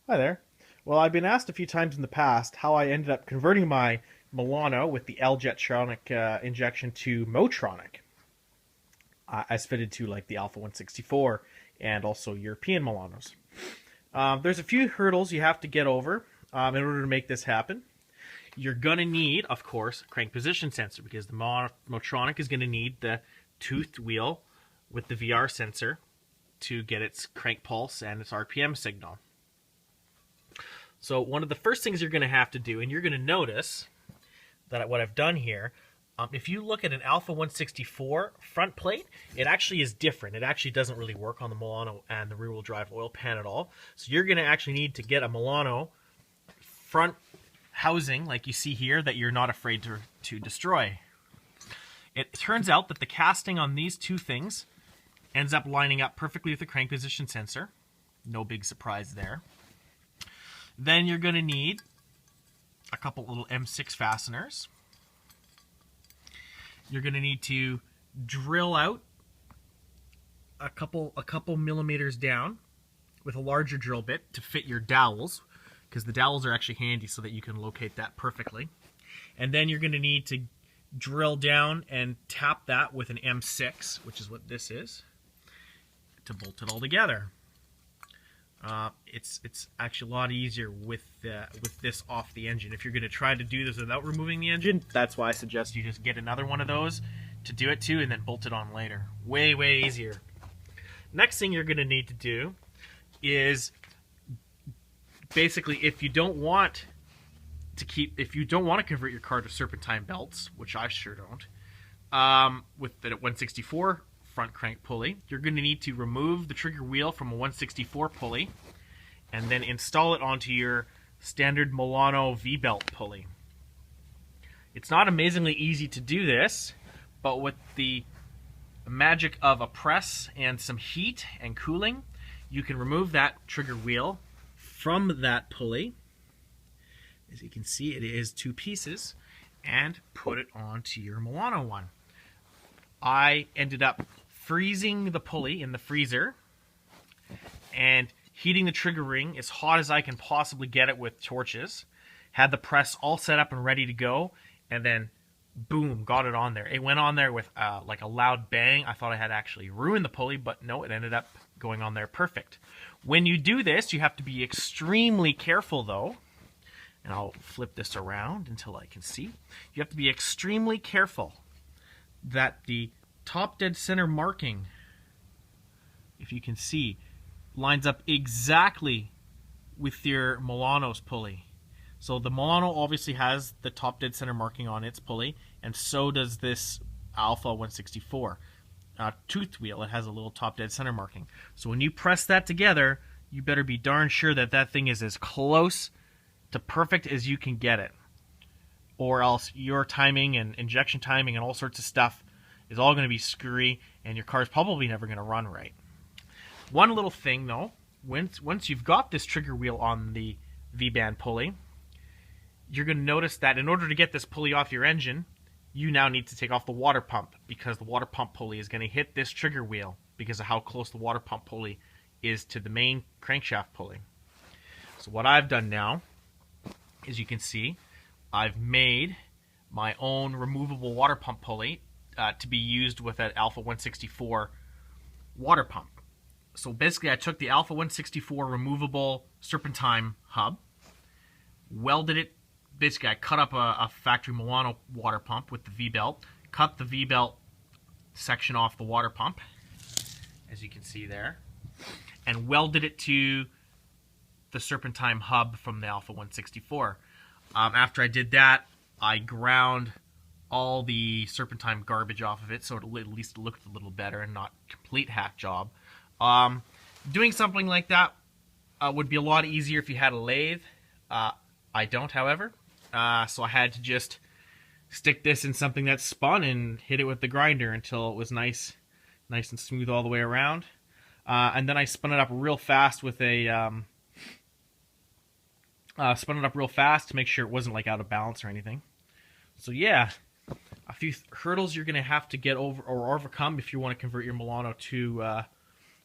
Hi there. Well, I've been asked a few times in the past how I ended up converting my Milano with the L-Jetronic injection to Motronic, as fitted to like the Alpha 164 and also European Milanos. There's a few hurdles you have to get over in order to make this happen. You're going to need, of course, a crank position sensor because the Motronic is going to need the toothed wheel with the VR sensor to get its crank pulse and its RPM signal. So one of the first things you're going to have to do, and you're going to notice that what I've done here, if you look at an Alpha 164 front plate, it actually is different. It actually doesn't really work on the Milano and the rear-wheel drive oil pan at all. So you're going to actually need to get a Milano front housing like you see here that you're not afraid to destroy. It turns out that the casting on these two things ends up lining up perfectly with the crank position sensor. No big surprise there. Then you're going to need a couple little M6 fasteners. You're going to need to drill out a couple millimeters down with a larger drill bit to fit your dowels, because the dowels are actually handy so that you can locate that perfectly. And then you're going to need to drill down and tap that with an M6, which is what this is, to bolt it all together. It's actually a lot easier with this off the engine. If you're going to try to do this without removing the engine, that's why I suggest you just get another one of those to do it to and then bolt it on later. Way easier. Next thing you're going to need to do is basically if you don't want to convert your car to serpentine belts, which I sure don't, with the 164 front crank pulley, you're going to need to remove the trigger wheel from a 164 pulley and then install it onto your standard Milano V-belt pulley. It's not amazingly easy to do this, but with the magic of a press and some heat and cooling, you can remove that trigger wheel from that pulley. As you can see, it is two pieces, and put it onto your Milano one. I ended up freezing the pulley in the freezer and heating the trigger ring as hot as I can possibly get it with torches. Had the press all set up and ready to go, and then boom, got it on there. It went on there with like a loud bang. I thought I had actually ruined the pulley, but no, it ended up going on there perfect. When you do this, you have to be extremely careful though, and I'll flip this around until I can see. You have to be extremely careful that the top dead center marking, if you can see, lines up exactly with your Milano's pulley. So the Milano obviously has the top dead center marking on its pulley, and so does this Alpha 164 tooth wheel. It has a little top dead center marking. So when you press that together, you better be darn sure that that thing is as close to perfect as you can get it, or else your timing and injection timing and all sorts of stuff is all going to be screwy, and your car's probably never going to run right. One little thing though, once you've got this trigger wheel on the V-band pulley, you're going to notice that in order to get this pulley off your engine, you now need to take off the water pump, because the water pump pulley is going to hit this trigger wheel because of how close the water pump pulley is to the main crankshaft pulley. So what I've done now, as you can see, I've made my own removable water pump pulley to be used with an Alpha 164 water pump. So basically I took the Alpha 164 removable serpentine hub, welded it. Basically I cut up a factory Milano water pump with the V-belt, cut the V-belt section off the water pump, as you can see there, and welded it to the serpentine hub from the Alpha 164. After I did that, I ground all the serpentine garbage off of it, so it at least looked a little better and not complete hack job. Doing something like that would be a lot easier if you had a lathe. I don't, however, so I had to just stick this in something that spun and hit it with the grinder until it was nice and smooth all the way around. And then I spun it up real fast with a to make sure it wasn't like out of balance or anything. So yeah, a few hurdles you're going to have to get over or overcome if you want to convert your Milano to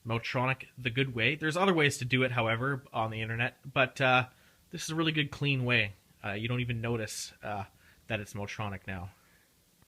Motronic the good way. There's other ways to do it, however, on the internet, but this is a really good clean way. You don't even notice that it's Motronic now.